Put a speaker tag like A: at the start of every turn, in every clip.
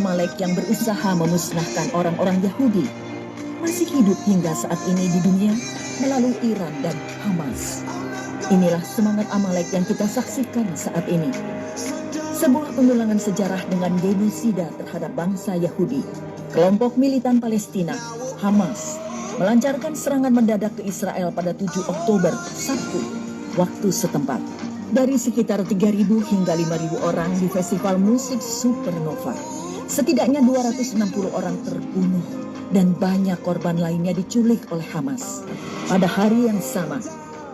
A: Amalek yang berusaha memusnahkan orang-orang Yahudi masih hidup hingga saat ini di dunia melalui Iran dan Hamas. Inilah semangat Amalek yang kita saksikan saat ini. Sebuah pengulangan sejarah dengan genosida terhadap bangsa Yahudi. Kelompok militan Palestina, Hamas, melancarkan serangan mendadak ke Israel pada 7 Oktober, Sabtu, waktu setempat. Dari sekitar 3.000 hingga 5.000 orang di festival musik Supernova. Setidaknya 260 orang terbunuh dan banyak korban lainnya diculik oleh Hamas. Pada hari yang sama,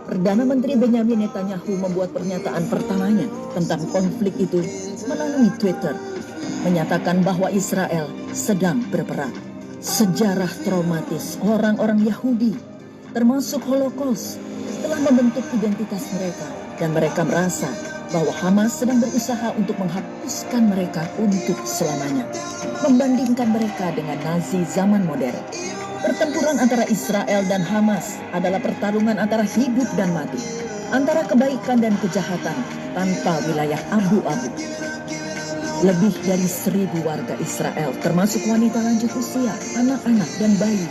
A: Perdana Menteri Benjamin Netanyahu membuat pernyataan pertamanya tentang konflik itu melalui Twitter, menyatakan bahwa Israel sedang berperang. Sejarah traumatis orang-orang Yahudi, termasuk Holocaust, telah membentuk identitas mereka, dan mereka merasa bahwa Hamas sedang berusaha untuk menghapuskan mereka untuk selamanya, membandingkan mereka dengan Nazi zaman modern. Pertempuran antara Israel dan Hamas adalah pertarungan antara hidup dan mati, antara kebaikan dan kejahatan tanpa wilayah abu-abu. Lebih dari 1.000 warga Israel, termasuk wanita lanjut usia, anak-anak, dan bayi,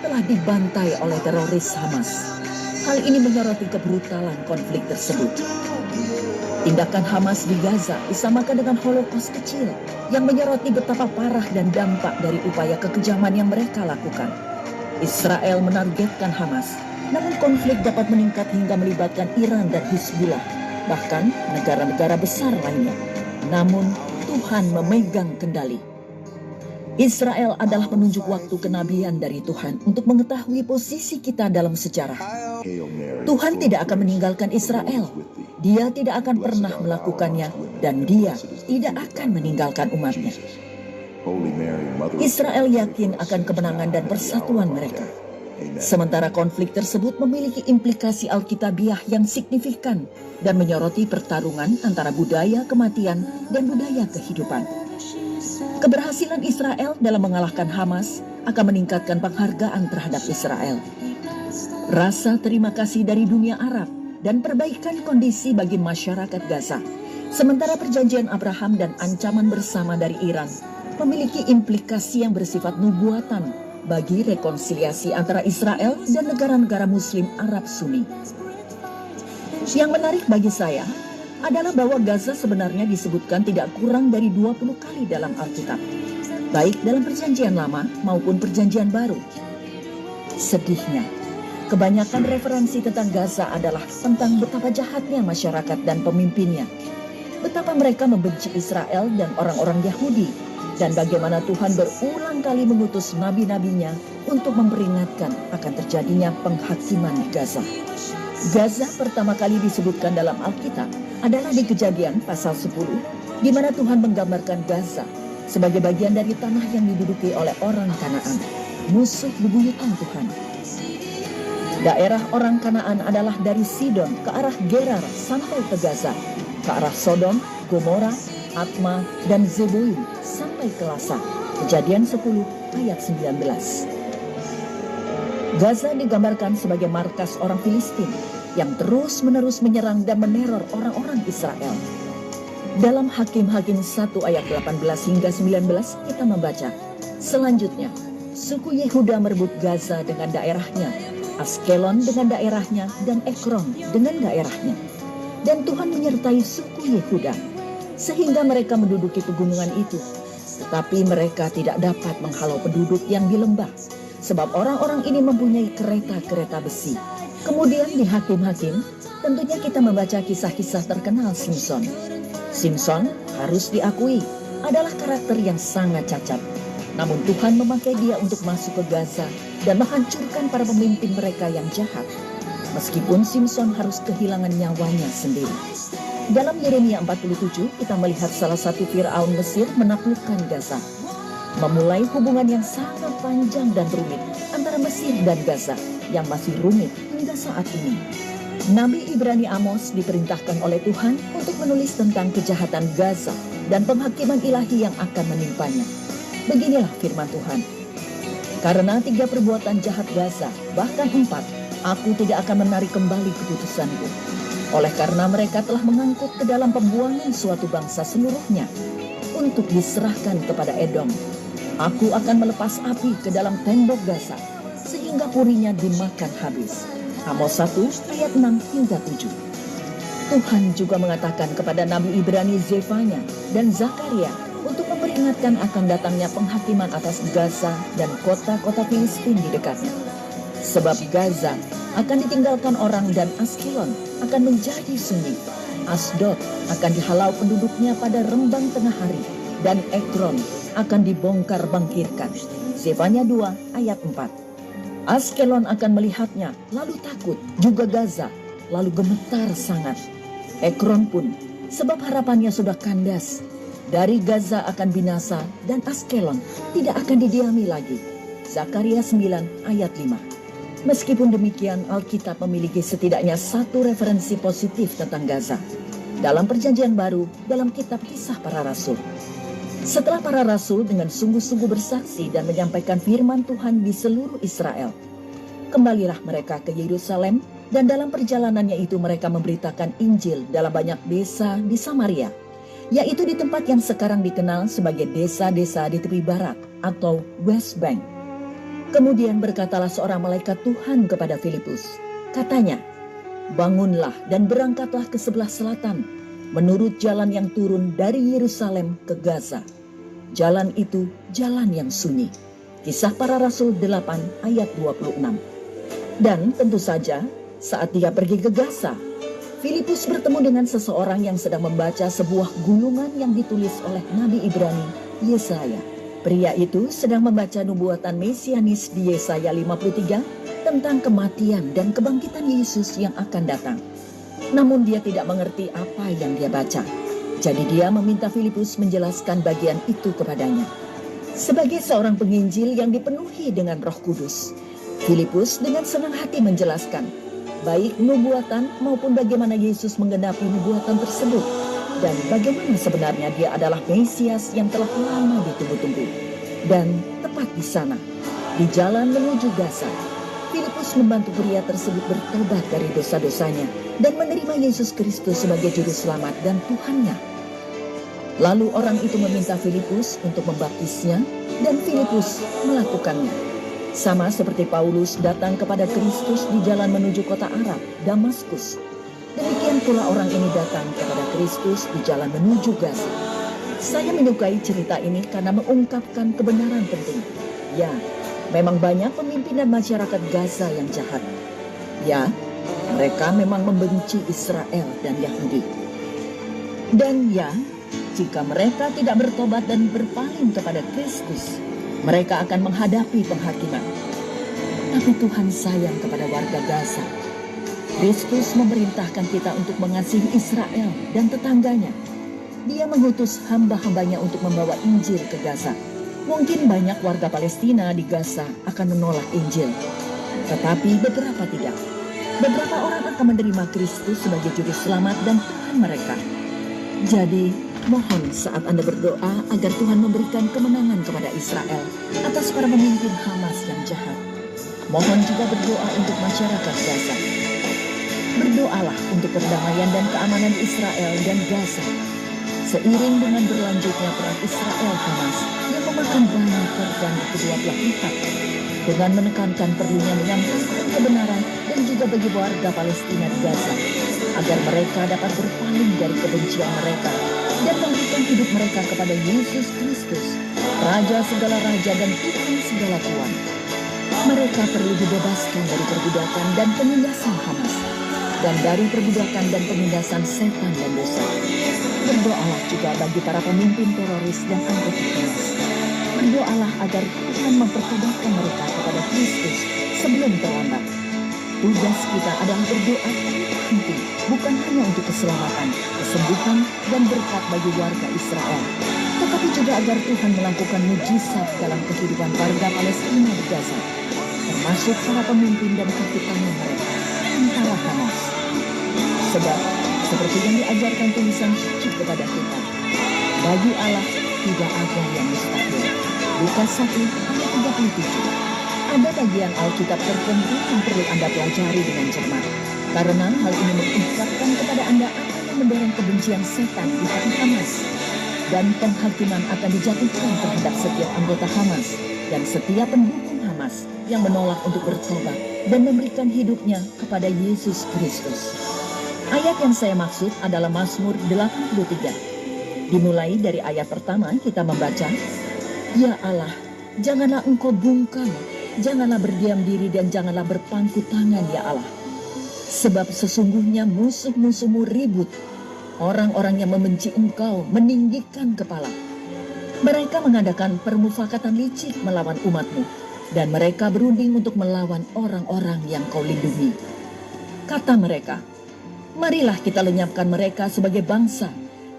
A: telah dibantai oleh teroris Hamas. Hal ini menyoroti kebrutalan konflik tersebut. Tindakan Hamas di Gaza disamakan dengan Holocaust kecil yang menyoroti betapa parah dan dampak dari upaya kekejaman yang mereka lakukan. Israel menargetkan Hamas, namun konflik dapat meningkat hingga melibatkan Iran dan Hizbullah, bahkan negara-negara besar lainnya. Namun Tuhan memegang kendali. Israel adalah penunjuk waktu kenabian dari Tuhan untuk mengetahui posisi kita dalam sejarah. Tuhan tidak akan meninggalkan Israel. Dia tidak akan pernah melakukannya, dan Dia tidak akan meninggalkan umatnya. Israel yakin akan kemenangan dan persatuan mereka. Sementara konflik tersebut memiliki implikasi alkitabiah yang signifikan dan menyoroti pertarungan antara budaya kematian dan budaya kehidupan. Keberhasilan Israel dalam mengalahkan Hamas akan meningkatkan penghargaan terhadap Israel. Rasa terima kasih dari dunia Arab dan perbaikan kondisi bagi masyarakat Gaza. Sementara perjanjian Abraham dan ancaman bersama dari Iran memiliki implikasi yang bersifat nubuatan bagi rekonsiliasi antara Israel dan negara-negara Muslim Arab Sunni. Yang menarik bagi saya adalah bahwa Gaza sebenarnya disebutkan tidak kurang dari 20 kali dalam Alkitab, baik dalam perjanjian lama maupun perjanjian baru. Sedihnya, kebanyakan referensi tentang Gaza adalah tentang betapa jahatnya masyarakat dan pemimpinnya, betapa mereka membenci Israel dan orang-orang Yahudi, dan bagaimana Tuhan berulang kali mengutus nabi-nabinya untuk memperingatkan akan terjadinya penghakiman Gaza. Gaza pertama kali disebutkan dalam Alkitab adalah di Kejadian pasal 10, di mana Tuhan menggambarkan Gaza sebagai bagian dari tanah yang diduduki oleh orang Kanaan, musuh bebuyutan Tuhan. Daerah orang Kanaan adalah dari Sidon ke arah Gerar sampai ke Gaza, ke arah Sodom, Gomora, Atma, dan Zeboim sampai ke Lasa. Kejadian 10 ayat 19. Gaza digambarkan sebagai markas orang Filistin yang terus-menerus menyerang dan meneror orang-orang Israel. Dalam Hakim-Hakim 1 ayat 18 hingga 19 kita membaca, selanjutnya suku Yehuda merebut Gaza dengan daerahnya, Askelon dengan daerahnya, dan Ekron dengan daerahnya. Dan Tuhan menyertai suku Yehuda sehingga mereka menduduki pegunungan itu. Tetapi mereka tidak dapat menghalau penduduk yang di lembah, sebab orang-orang ini mempunyai kereta-kereta besi. Kemudian di Hakim-Hakim, tentunya kita membaca kisah-kisah terkenal Simson. Simson harus diakui adalah karakter yang sangat cacat. Namun Tuhan memakai dia untuk masuk ke Gaza dan menghancurkan para pemimpin mereka yang jahat. Meskipun Simson harus kehilangan nyawanya sendiri. Dalam Yeremia 47, kita melihat salah satu Firaun Mesir menaklukkan Gaza, memulai hubungan yang sangat panjang dan rumit antara Mesir dan Gaza yang masih rumit hingga saat ini. Nabi Ibrani Amos diperintahkan oleh Tuhan untuk menulis tentang kejahatan Gaza dan penghakiman ilahi yang akan menimpanya. Beginilah firman Tuhan. Karena 3 perbuatan jahat Gaza, bahkan 4, aku tidak akan menarik kembali keputusanku. Oleh karena mereka telah mengangkut ke dalam pembuangan suatu bangsa seluruhnya, untuk diserahkan kepada Edom. Aku akan melepas api ke dalam tembok Gaza, sehingga purinya dimakan habis. Amos 1 ayat 6 hingga 7. Tuhan juga mengatakan kepada Nabi Ibrani Zefanya dan Zakaria untuk memperingatkan akan datangnya penghakiman atas Gaza dan kota-kota Filistin di dekatnya. Sebab Gaza akan ditinggalkan orang dan Askelon akan menjadi sunyi. Asdod akan dihalau penduduknya pada rembang tengah hari, dan Ekron akan dibongkar bangkirkan. Zefanya 2 ayat 4. Askelon akan melihatnya, lalu takut, juga Gaza, lalu gemetar sangat. Ekron pun, sebab harapannya sudah kandas. Dari Gaza akan binasa, dan Askelon tidak akan didiami lagi. Zakaria 9 ayat 5. Meskipun demikian, Alkitab memiliki setidaknya satu referensi positif tentang Gaza dalam Perjanjian Baru dalam kitab Kisah Para Rasul. Setelah para rasul dengan sungguh-sungguh bersaksi dan menyampaikan firman Tuhan di seluruh Israel, kembalilah mereka ke Yerusalem, dan dalam perjalanannya itu mereka memberitakan Injil dalam banyak desa di Samaria, yaitu di tempat yang sekarang dikenal sebagai desa-desa di tepi barat atau West Bank. Kemudian berkatalah seorang malaikat Tuhan kepada Filipus. Katanya, bangunlah dan berangkatlah ke sebelah selatan, menurut jalan yang turun dari Yerusalem ke Gaza. Jalan itu jalan yang sunyi. Kisah Para Rasul 8 ayat 26. Dan tentu saja, saat dia pergi ke Gaza, Filipus bertemu dengan seseorang yang sedang membaca sebuah gulungan yang ditulis oleh Nabi Ibrani, Yesaya. Pria itu sedang membaca nubuatan mesianis di Yesaya 53 tentang kematian dan kebangkitan Yesus yang akan datang. Namun dia tidak mengerti apa yang dia baca. Jadi dia meminta Filipus menjelaskan bagian itu kepadanya. Sebagai seorang penginjil yang dipenuhi dengan Roh Kudus, Filipus dengan senang hati menjelaskan baik nubuatan maupun bagaimana Yesus menggenapi nubuatan tersebut, dan bagaimana sebenarnya dia adalah Mesias yang telah lama ditunggu-tunggu. Dan tepat di sana, di jalan menuju Gaza, Filipus membantu pria tersebut bertobat dari dosa-dosanya dan menerima Yesus Kristus sebagai juru selamat dan Tuhannya. Lalu orang itu meminta Filipus untuk membaptisnya, dan Filipus melakukannya. Sama seperti Paulus datang kepada Kristus di jalan menuju kota Arab, Damaskus. Demikian pula orang ini datang kepada Kristus di jalan menuju Gaza. Saya menyukai cerita ini karena mengungkapkan kebenaran penting. Ya, memang banyak pemimpin dan masyarakat Gaza yang jahat. Ya, mereka memang membenci Israel dan Yahudi. Dan ya, jika mereka tidak bertobat dan berpaling kepada Kristus, mereka akan menghadapi penghakiman. Tapi Tuhan sayang kepada warga Gaza. Kristus memerintahkan kita untuk mengasihi Israel dan tetangganya. Dia mengutus hamba-hambanya untuk membawa Injil ke Gaza. Mungkin banyak warga Palestina di Gaza akan menolak Injil, tetapi beberapa tidak. Beberapa orang akan menerima Kristus sebagai juru selamat dan Tuhan mereka. Jadi, mohon saat Anda berdoa agar Tuhan memberikan kemenangan kepada Israel atas para pemimpin Hamas yang jahat. Mohon juga berdoa untuk masyarakat Gaza. Berdoalah untuk perdamaian dan keamanan Israel dan Gaza. Seiring dengan berlanjutnya perang Israel-Hamas yang memakan banyak korban di kedua belah pihak, dengan menekankan perlunya menyampaikan kebenaran dan juga bagi warga Palestina di Gaza, agar mereka dapat berpaling dari kebencian mereka dan memberikan hidup mereka kepada Yesus Kristus, Raja segala raja dan Tuhan segala tuan. Mereka perlu dibebaskan dari perbudakan dan penindasan Hamas, dan dari perbudakan dan penindasan setan dan dosa. Berdoalah juga bagi para pemimpin teroris dan anggota Hamas. Berdoalah agar Tuhan mempertobatkan mereka kepada Kristus sebelum terlambat. Tugas kita adalah berdoa tanpa henti, bukan hanya untuk keselamatan, kesembuhan, dan berkat bagi warga Israel, tetapi juga agar Tuhan melakukan mujizat dalam kehidupan warga Palestina di Gaza, termasuk para pemimpin dan kapitanan mereka, tentara Hamas. Sebab, seperti yang diajarkan tulisan suci kepada kita, bagi Allah tidak ada yang mustahil. Lukas 1 ayat 37. Ada bagian Alkitab tertentu yang perlu Anda pelajari dengan cermat, karena hal ini mengungkapkan kepada Anda apa yang mendorong kebencian setan di hati Hamas. dan penghakiman akan dijatuhkan terhadap setiap anggota Hamas dan setiap pendukung Hamas yang menolak untuk bertobat dan memberikan hidupnya kepada Yesus Kristus. Ayat yang saya maksud adalah Mazmur 83. Dimulai dari ayat pertama kita membaca, "Ya Allah, janganlah engkau bungkam, janganlah berdiam diri dan janganlah berpangku tangan ya Allah. Sebab sesungguhnya musuh-musuhmu ribut, orang-orang yang membenci engkau meninggikan kepala. Mereka mengadakan permufakatan licik melawan umatmu, dan mereka berunding untuk melawan orang-orang yang kau lindungi. Kata mereka, marilah kita lenyapkan mereka sebagai bangsa,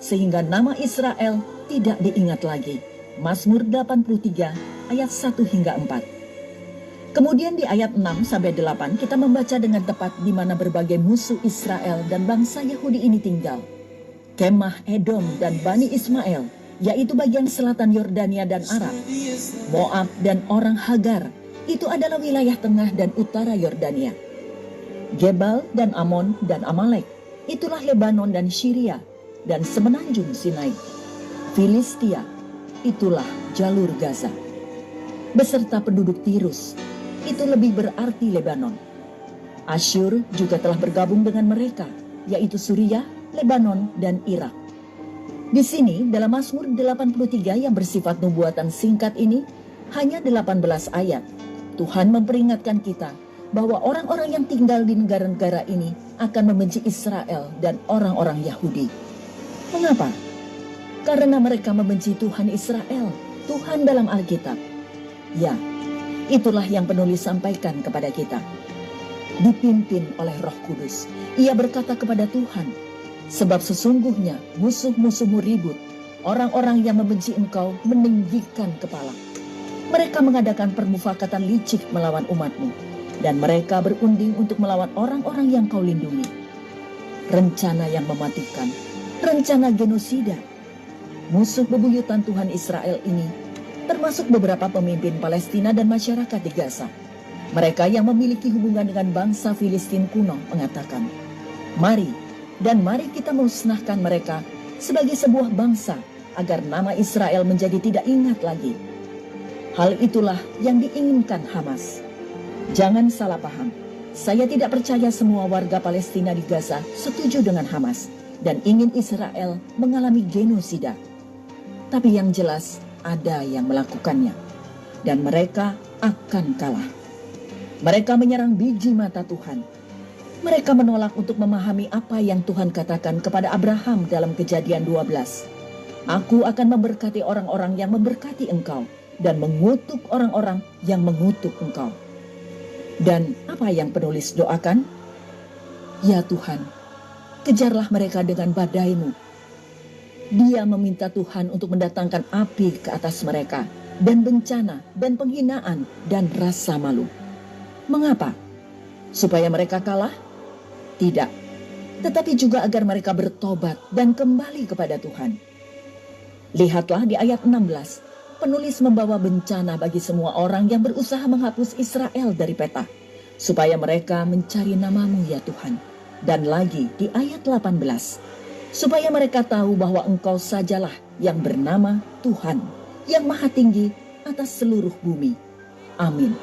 A: sehingga nama Israel tidak diingat lagi." Mazmur 83 ayat 1 hingga 4. Kemudian di ayat 6 sampai 8 kita membaca dengan tepat di mana berbagai musuh Israel dan bangsa Yahudi ini tinggal. Kemah Edom dan Bani Ismail, yaitu bagian selatan Yordania dan Arab. Moab dan orang Hagar, itu adalah wilayah tengah dan utara Yordania. Gebal dan Amon dan Amalek, itulah Lebanon dan Syria dan semenanjung Sinai. Filistia, itulah jalur Gaza. Beserta penduduk Tirus, itu lebih berarti Lebanon. Asyur juga telah bergabung dengan mereka, yaitu Suriah, Lebanon, dan Irak. Di sini dalam Mazmur 83 yang bersifat nubuatan singkat ini, hanya 18 ayat, Tuhan memperingatkan kita bahwa orang-orang yang tinggal di negara-negara ini akan membenci Israel dan orang-orang Yahudi. Mengapa? Karena mereka membenci Tuhan Israel, Tuhan dalam Alkitab. Ya, itulah yang penulis sampaikan kepada kita. Dipimpin oleh Roh Kudus, ia berkata kepada Tuhan, sebab sesungguhnya musuh-musuhmu ribut, orang-orang yang membenci engkau meninggikan kepala. Mereka mengadakan permufakatan licik melawan umatmu, dan mereka berunding untuk melawan orang-orang yang kau lindungi. Rencana yang mematikan, rencana genosida. Musuh bebuyutan Tuhan Israel ini termasuk beberapa pemimpin Palestina dan masyarakat di Gaza. Mereka yang memiliki hubungan dengan bangsa Filistin kuno mengatakan, mari kita musnahkan mereka sebagai sebuah bangsa agar nama Israel menjadi tidak ingat lagi. Hal itulah yang diinginkan Hamas. Jangan salah paham, saya tidak percaya semua warga Palestina di Gaza setuju dengan Hamas dan ingin Israel mengalami genosida. Tapi yang jelas, ada yang melakukannya, dan mereka akan kalah. Mereka menyerang biji mata Tuhan. Mereka menolak untuk memahami apa yang Tuhan katakan kepada Abraham dalam Kejadian 12. Aku akan memberkati orang-orang yang memberkati engkau, dan mengutuk orang-orang yang mengutuk engkau. Dan apa yang penulis doakan? Ya Tuhan, kejarlah mereka dengan badai-Mu. Dia meminta Tuhan untuk mendatangkan api ke atas mereka, dan bencana, dan penghinaan, dan rasa malu. Mengapa? Supaya mereka kalah? Tidak. Tetapi juga agar mereka bertobat dan kembali kepada Tuhan. Lihatlah di ayat 16, penulis membawa bencana bagi semua orang yang berusaha menghapus Israel dari peta, supaya mereka mencari nama-Mu ya Tuhan. Dan lagi di ayat 18, supaya mereka tahu bahwa Engkau sajalah yang bernama Tuhan, yang maha tinggi atas seluruh bumi. Amin.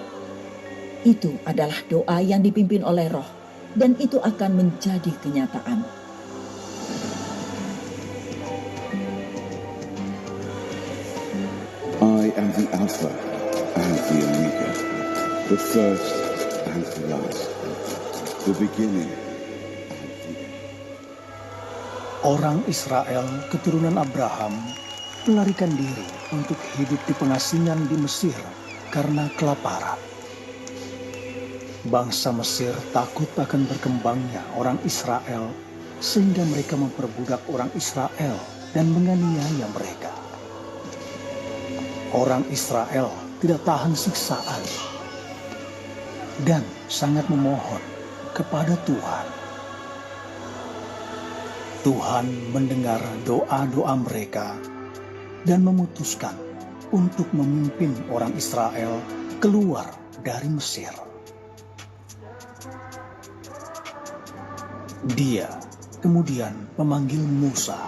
A: Itu adalah doa yang dipimpin oleh Roh, dan itu akan menjadi kenyataan.
B: I am the Alpha and the Omega, the first and the last, the beginning.
C: Orang Israel, keturunan Abraham, melarikan diri untuk hidup di pengasingan di Mesir karena kelaparan. Bangsa Mesir takut akan berkembangnya orang Israel, sehingga mereka memperbudak orang Israel dan menganiaya mereka. Orang Israel tidak tahan siksaan dan sangat memohon kepada Tuhan. Tuhan mendengar doa-doa mereka dan memutuskan untuk memimpin orang Israel keluar dari Mesir. Dia kemudian memanggil Musa.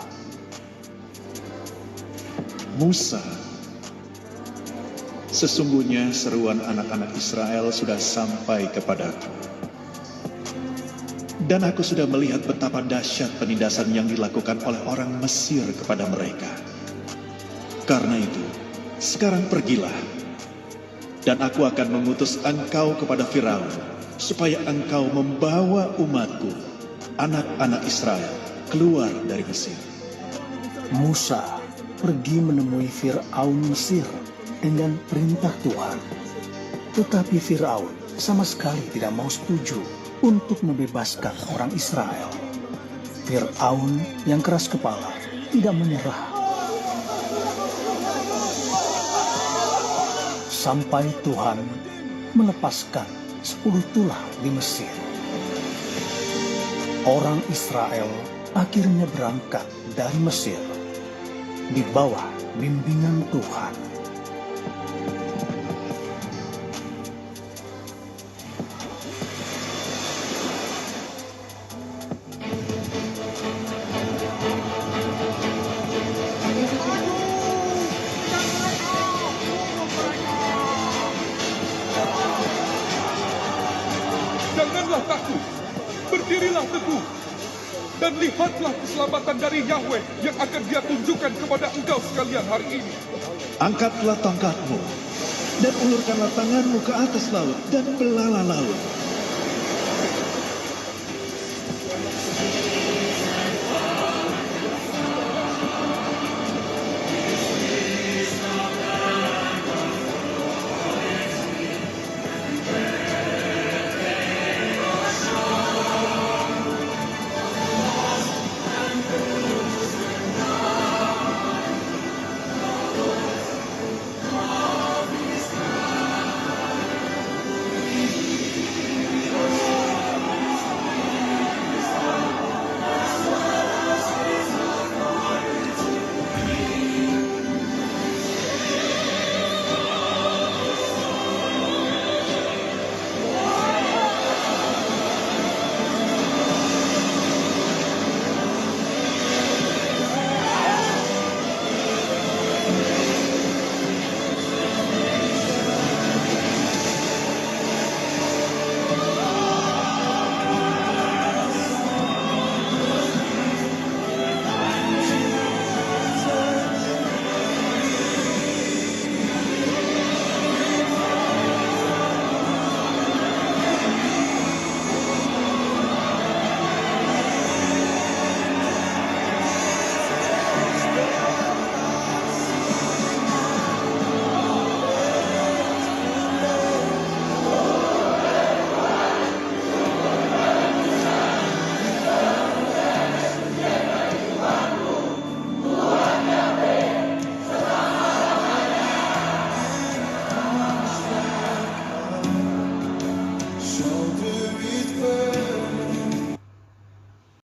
D: Musa, sesungguhnya seruan anak-anak Israel sudah sampai kepadaku. Dan aku sudah melihat betapa dahsyat penindasan yang dilakukan oleh orang Mesir kepada mereka. Karena itu, sekarang pergilah, dan aku akan mengutus engkau kepada Firaun, supaya engkau membawa umatku, anak-anak Israel, keluar dari Mesir.
C: Musa pergi menemui Fir'aun Mesir dengan perintah Tuhan. Tetapi Fir'aun sama sekali tidak mau setuju untuk membebaskan orang Israel. Fir'aun yang keras kepala tidak menyerah. Sampai Tuhan melepaskan 10 tulah di Mesir. Orang Israel akhirnya berangkat dari Mesir di bawah bimbingan Tuhan.
E: Janganlah takut, berdirilah teguh, dan lihatlah keselamatan dari Yahweh yang akan Dia tunjukkan kepada engkau sekalian hari ini.
D: Angkatlah tongkatmu, dan ulurkanlah tanganmu ke atas laut, dan belalah laut.